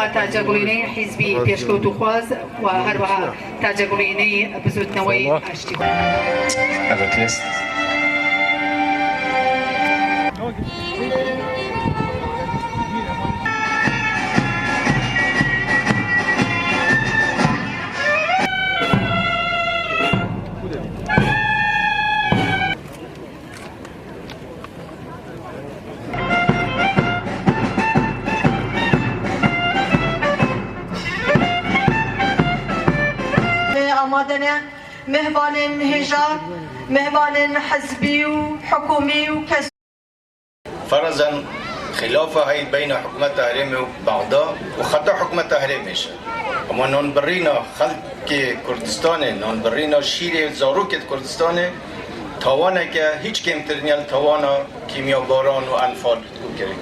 تاجگوینه حزبی پیشکەوت و خواز و هەروەها تاجگوینەی بزوتنەوەی ئاشتی. آمادن مهوان هجاب مهوان حزبي وحكومي وكس فرضا خلافه هاي بين حكومة تهريمي وبعضها وخطا حكومة تهريميش اما نون برينا خلق كردستاني نون برينا شيري زاروك كردستاني توانا که هیچ کمترین توانا کیمیاگاران و انفال کرد.